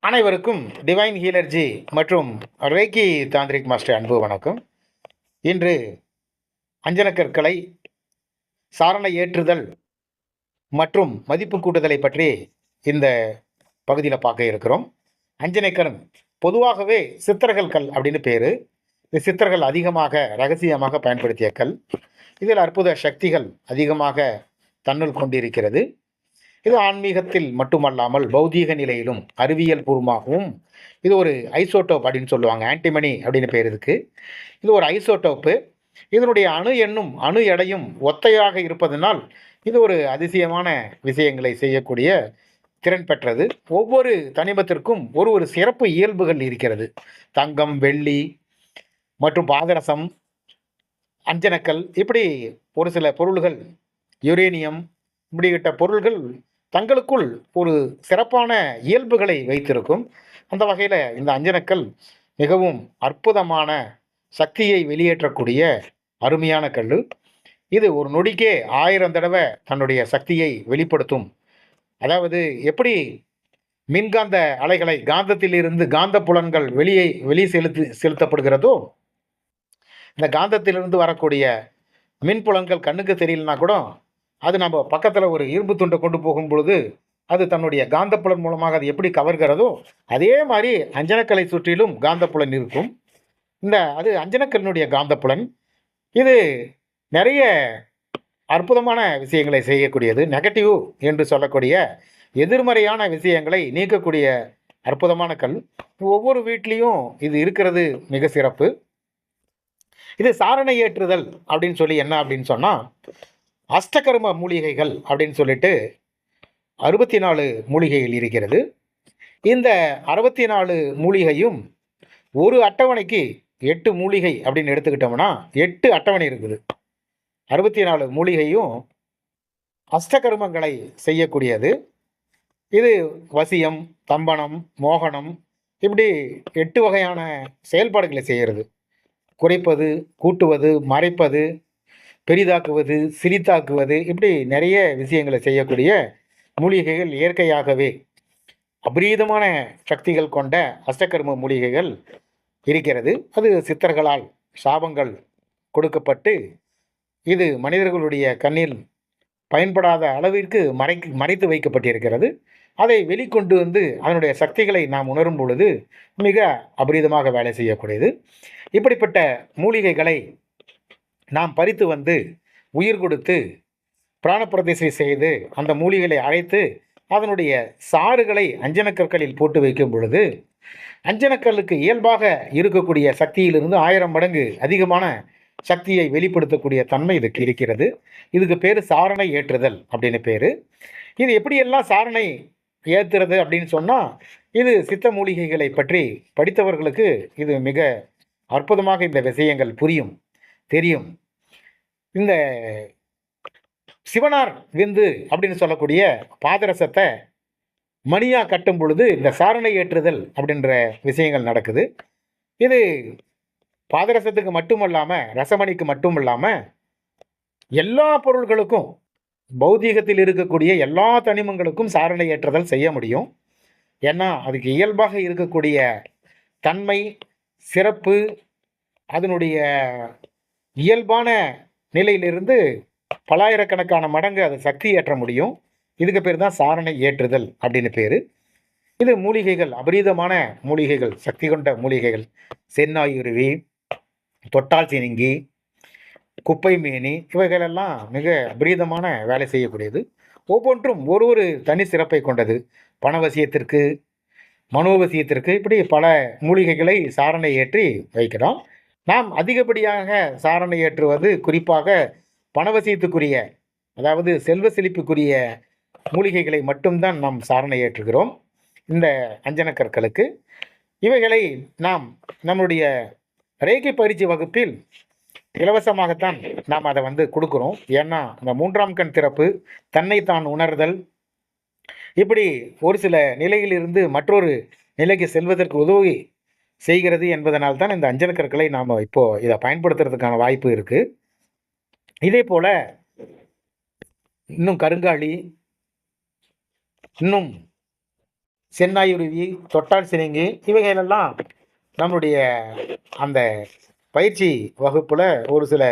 அனைவருக்கும் டிவைன் ஹீலர்ஜி மற்றும் ரேக்கி தாந்திரிக் மாஸ்டர் அன்பு வணக்கம். இன்று அஞ்சனக்கற்களை சாரண ஏற்றுதல் மற்றும் மதிப்பு கூட்டுதலை பற்றி இந்த பகுதியில் பார்க்க இருக்கிறோம். அஞ்சனைக்கல் பொதுவாகவே சித்தர்கள் கல் அப்படின்னு பேர். இந்த சித்தர்கள் அதிகமாக ரகசியமாக பயன்படுத்திய கல். இதில் அற்புத சக்திகள் அதிகமாக தன்னுள் கொண்டிருக்கிறது. இது ஆன்மீகத்தில் மட்டுமல்லாமல் பௌதீக நிலையிலும் அறிவியல் பூர்வமாகவும் இது ஒரு ஐசோட்டோப் அப்படின்னு சொல்லுவாங்க. ஆன்டிமனி அப்படின்னு பேர் இதுக்கு. இது ஒரு ஐசோட்டோப்பு. இதனுடைய அணு எண்ணும் அணு எடையும் ஒத்தையாக இருப்பதனால் இது ஒரு அதிசயமான விஷயங்களை செய்யக்கூடிய திறன் பெற்றது. ஒவ்வொரு தனிமத்திற்கும் ஒரு ஒரு சிறப்பு இயல்புகள் இருக்கிறது. தங்கம், வெள்ளி மற்றும் பாதரசம், அஞ்சனக்கல், இப்படி ஒரு சில பொருள்கள், யுரேனியம், இப்படிப்பட்ட பொருள்கள் தங்களுக்குள் ஒரு சிறப்பான இயல்புகளை வைத்திருக்கும். அந்த வகையில் இந்த அஞ்சனக்கல் மிகவும் அற்புதமான சக்தியை வெளியேற்றக்கூடிய அருமையான கல். இது ஒரு நொடிக்கே 1000 தடவை தன்னுடைய சக்தியை வெளிப்படுத்தும். அதாவது எப்படி மின்காந்த அலைகளை காந்தத்திலிருந்து காந்த புலன்கள் வெளியே செலுத்தப்படுகிறதோ, இந்த காந்தத்திலிருந்து வரக்கூடிய மின்புலன்கள் கண்ணுக்கு தெரியலனா கூட அது நம்ம பக்கத்தில் ஒரு இரும்பு துண்டை கொண்டு போகும் பொழுது அது தன்னுடைய காந்தப்புலன் மூலமாக அது எப்படி கவர்கிறதோ அதே மாதிரி அஞ்சனக்கலை சுற்றிலும் காந்தப்புலன் இருக்கும். அது அஞ்சனக்கல்லினுடைய காந்தப்புலன். இது நிறைய அற்புதமான விஷயங்களை செய்யக்கூடியது. நெகட்டிவ் என்று சொல்லக்கூடிய எதிர்மறையான விஷயங்களை நீக்கக்கூடிய அற்புதமான கல். ஒவ்வொரு வீட்லேயும் இது இருக்கிறது மிக சிறப்பு. இது சாரணை ஏற்றுதல் அப்படின்னு சொல்லி என்ன அப்படின்னு சொன்னால், அஷ்டகர்ம மூலிகைகள் அப்படின்னு சொல்லிட்டு 64 மூலிகைகள் இருக்கிறது. இந்த 64 மூலிகையும் ஒரு அட்டவணைக்கு 8 மூலிகை அப்படின்னு எடுத்துக்கிட்டோம்னா 8 அட்டவணை இருக்குது. 64 மூலிகையும் அஷ்டகர்மங்களை செய்யக்கூடியது. இது வசியம், தம்பனம், மோகனம், இப்படி 8 வகையான செயல்பாடுகளை செய்கிறது. குறைப்பது, கூட்டுவது, மறைப்பது, பெரிதாக்குவது, சிறிதாக்குவது, இப்படி நிறைய விஷயங்களை செய்யக்கூடிய மூலிகைகள் இயற்கையாகவே அபரீதமான சக்திகள் கொண்ட அஷ்டகர்ம மூலிகைகள் இருக்கிறது. அது சித்தர்களால் சாபங்கள் கொடுக்கப்பட்டு இது மனிதர்களுடைய கண்ணில் பயன்படாத அளவிற்கு மறைத்து வைக்கப்பட்டிருக்கிறது. அதை வெளிக்கொண்டு அதனுடைய சக்திகளை நாம் உணரும் பொழுது மிக அபரீதமாக வேலை செய்யக்கூடியது. இப்படிப்பட்ட மூலிகைகளை நாம் பறித்து உயிர் கொடுத்து பிராணப்பிரதிஷ்டை செய்து அந்த மூலிகளை அழைத்து அதனுடைய சாறுகளை அஞ்சனக்கற்களில் போட்டு வைக்கும் பொழுது அஞ்சனக்கல்லுக்கு இயல்பாக இருக்கக்கூடிய சக்தியிலிருந்து 1000 மடங்கு அதிகமான சக்தியை வெளிப்படுத்தக்கூடிய தன்மை இதுக்கு இருக்கிறது. இதுக்கு பேர் சாரணை ஏற்றுதல் அப்படின்னு பேர். இது எப்படியெல்லாம் சாரணை ஏற்றுறது அப்படின்னு சொன்னால், இது சித்த மூலிகைகளை பற்றி படித்தவர்களுக்கு இது மிக அற்புதமாக இந்த விஷயங்கள் புரியும், தெரியும். இந்த சிவனார் விந்து அப்படின்னு சொல்லக்கூடிய பாதரசத்தை மணியாக கட்டும் பொழுது இந்த சாரணை ஏற்றுதல் அப்படின்ற விஷயங்கள் நடக்குது. இது பாதரசத்துக்கு மட்டுமல்லாமல், ரசமணிக்கு மட்டும் இல்லாமல் எல்லா பொருள்களுக்கும், பௌதீகத்தில் இருக்கக்கூடிய எல்லா தனிமங்களுக்கும் சாரணை ஏற்றுதல் செய்ய முடியும். ஏன்னா அதுக்கு இயல்பாக இருக்கக்கூடிய தன்மை, சிறப்பு, அதனுடைய இயல்பான நிலையிலிருந்து பலாயிரக்கணக்கான மடங்கு அதை சக்தி ஏற்ற முடியும். இதுக்கு பேர் தான் சாரணை ஏற்றுதல் அப்படின்னு பேர். இது மூலிகைகள், அபரீதமான மூலிகைகள், சக்தி கொண்ட மூலிகைகள். சென்னாயுருவி, தொட்டால் சினிங்கி, குப்பை மேனி, இவைகளெல்லாம் மிக அபரீதமான வேலை செய்யக்கூடியது. ஒவ்வொன்றும் ஒரு ஒரு தனி சிறப்பை கொண்டது. பணவசியத்திற்கு, மனோவசியத்திற்கு, இப்படி பல மூலிகைகளை சாரணை ஏற்றி வைக்கிறோம். நாம் அதிகப்படியாக சாரணை ஏற்றுவது குறிப்பாக பணவசியத்துக்குரிய, அதாவது செல்வ செழிப்புக்குரிய மூலிகைகளை மட்டும்தான் நாம் சாரணை ஏற்றுகிறோம் இந்த அஞ்சனக்கற்களுக்கு. இவைகளை நாம் நம்முடைய ரேகை பயிற்சி வகுப்பில் இலவசமாகத்தான் நாம் அதை கொடுக்குறோம். ஏன்னா இந்த 3ஆம் கண் திறப்பு, தன்னைத்தான் உணர்தல், இப்படி ஒரு சில நிலையிலிருந்து மற்றொரு நிலைக்கு செல்வதற்கு உதவி செய்கிறது என்பதனால் தான் இந்த அஞ்சனக்கற்களை நாம் இப்போது இதை பயன்படுத்துறதுக்கான வாய்ப்பு இருக்குது. இதே போல் இன்னும் கருங்காலி, இன்னும் சென்னாயுருவி, தொட்டால் சினுங்கி இவைகளெல்லாம் நம்முடைய அந்த பயிற்சி வகுப்பில் ஒரு சில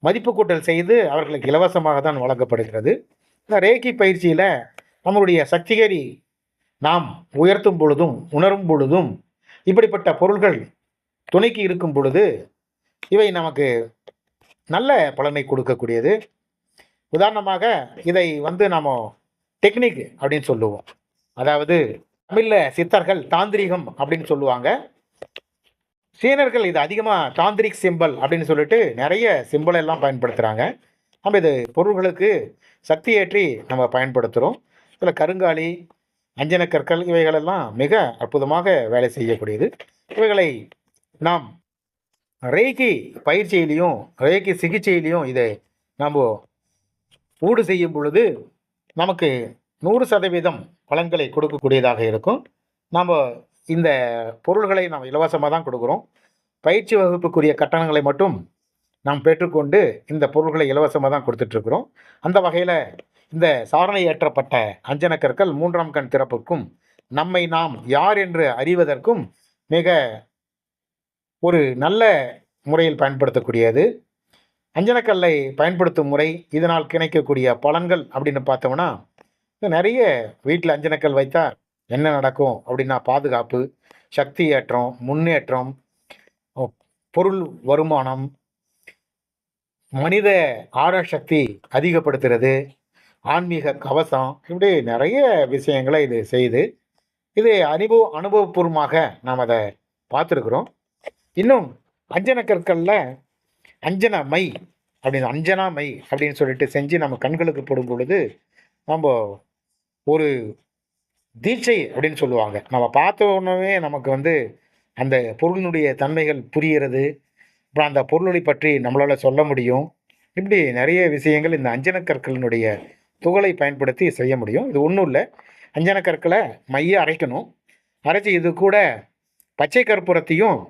மதிப்பு கூட்டல் செய்து அவர்களுக்கு இலவசமாக தான் வழங்கப்படுகிறது. இந்த ரேக்கி பயிற்சியில் நம்மளுடைய சக்திகரி நாம் உயர்த்தும் பொழுதும் உணரும் பொழுதும் இப்படிப்பட்ட பொருள்கள் துணைக்கு இருக்கும் பொழுது இவை நமக்கு நல்ல பலனை கொடுக்கக்கூடியது. உதாரணமாக இதை நாம் டெக்னிக் அப்படின்னு சொல்லுவோம். அதாவது தமிழில் சித்தர்கள் தாந்திரிகம் அப்படின்னு சொல்லுவாங்க. சீனர்கள் இது அதிகமாக தாந்திரிக் சிம்பல் அப்படின்னு சொல்லிட்டு நிறைய சிம்பல் எல்லாம் பயன்படுத்துகிறாங்க. நம்ம இது பொருள்களுக்கு சக்தி ஏற்றி நம்ம பயன்படுத்துகிறோம். இதில் கருங்காலி, அஞ்சனக்கற்கள் இவைகளெல்லாம் மிக அற்புதமாக வேலை செய்யக்கூடியது. இவைகளை நாம் ரேக்கி பயிற்சியிலையும் ரேக்கி சிகிச்சையிலையும் இதை நாம் ஊடு செய்யும் பொழுது நமக்கு 100% பலன்களை கொடுக்கக்கூடியதாக இருக்கும். நாம் இந்த பொருள்களை நாம் இலவசமாக தான் கொடுக்குறோம். பயிற்சி வகுப்புக்குரிய கட்டணங்களை மட்டும் நாம் பெற்றுக்கொண்டு இந்த பொருள்களை இலவசமாக தான் கொடுத்துட்ருக்குறோம். அந்த வகையில் இந்த சாரணை ஏற்றப்பட்ட அஞ்சனக்கற்கள் 3ஆம் கண் திறப்புக்கும் நம்மை நாம் யார் என்று அறிவதற்கும் மிக ஒரு நல்ல முறையில் பயன்படுத்தக்கூடியது. அஞ்சனக்கல்லை பயன்படுத்தும் முறை, இதனால் கிடைக்கக்கூடிய பலன்கள் அப்படின்னு பார்த்தோம்னா, நிறைய வீட்டில் அஞ்சனக்கல் வைத்தா என்ன நடக்கும் அப்படின்னா, பாதுகாப்பு, சக்தி ஏற்றம், முன்னேற்றம், பொருள் வருமானம், மனித ஆரோக்கியத்தை அதிகப்படுத்துறது, ஆன்மீக கவசம், இப்படி நிறைய விஷயங்களை இது செய்யுது. இது அனுபவபூர்வமாக நாம் அதை பார்த்துருக்குறோம். இன்னும் அஞ்சனக்கற்களில் அஞ்சன மை அஞ்சனா மை அப்படின்னு சொல்லிட்டு செஞ்சு நம்ம கண்களுக்கு போடும் பொழுது நம்ம ஒரு தீட்சை அப்படின்னு சொல்லுவாங்க. நம்ம பார்த்த உடனே நமக்கு அந்த பொருளினுடைய தன்மைகள் புரிகிறது. அப்புறம் அந்த பொருளை பற்றி நம்மளால் சொல்ல முடியும். இப்படி நிறைய விஷயங்கள் இந்த அஞ்சனக்கற்களினுடைய துகளை பயன்படுத்தி செய்ய முடியும். இது ஒன்றும் இல்லை, அஞ்சனக்கற்களை மையை அரைக்கணும். அரைச்சி இது கூட பச்சை கற்பூரத்தையும்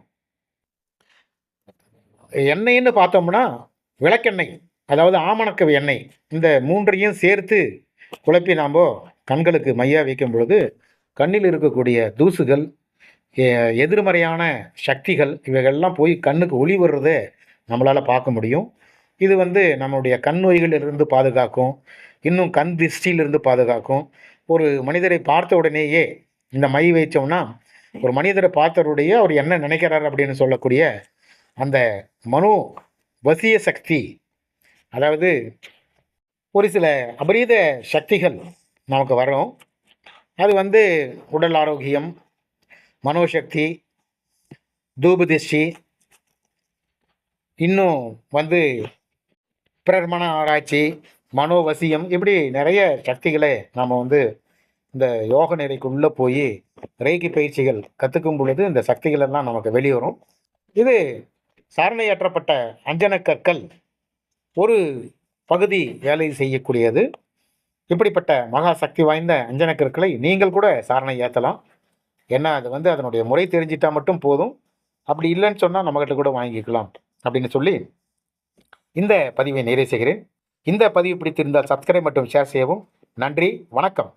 எண்ணெய்ன்னு பார்த்தோம்னா விளக்கெண்ணெய், அதாவது ஆமணக்கு எண்ணெய், இந்த 3ஐயும் சேர்த்து குழப்பி நாம் கண்களுக்கு மையாக வைக்கும் பொழுது கண்ணில் இருக்கக்கூடிய தூசுகள், எதிர்மறையான சக்திகள் இவைகள்லாம் போய் கண்ணுக்கு ஒளி வர்றதை நம்மளால் பார்க்க முடியும். இது நம்மளுடைய கண் நோய்களிலிருந்து பாதுகாக்கும். இன்னும் கண் திருஷ்டியிலிருந்து பாதுகாக்கும். ஒரு மனிதரை பார்த்த உடனேயே இந்த மை வைச்சோம்னா ஒரு மனிதரை பார்த்தவருடைய அவர் என்ன நினைக்கிறார் அப்படின்னு சொல்லக்கூடிய அந்த மனோ வசிய சக்தி, அதாவது ஒரு சில அபரீத சக்திகள் நமக்கு வரும். அது உடல் ஆரோக்கியம், மனோசக்தி, தூபதிஷ்டி, இன்னும் பிறர் மன ஆராய்ச்சி, மனோவசியம், இப்படி நிறைய சக்திகளை நாம் இந்த யோக நிலைக்குள்ளே போய் ரேக்கி பயிற்சிகள் கற்றுக்கும் பொழுது இந்த சக்திகள் எல்லாம் நமக்கு வெளிவரும். இது சாரணையேற்றப்பட்ட அஞ்சனக்கற்கள் ஒரு பகுதி வேலை செய்யக்கூடியது. இப்படிப்பட்ட மகா சக்தி வாய்ந்த அஞ்சனக்கற்களை நீங்கள் கூட சாரணை ஏற்றலாம். ஏன்னா அது அதனுடைய முறை தெரிஞ்சிட்டா மட்டும் போதும். அப்படி இல்லைன்னு சொன்னால் நம்மகிட்ட கூட வாங்கிக்கலாம் அப்படின்னு சொல்லி இந்த பதிவை நிறைவு செய்கிறேன். இந்த பதிவு பிடித்திருந்தால் சப்ஸ்கிரைப் மற்றும் ஷேர் செய்யவும். நன்றி, வணக்கம்.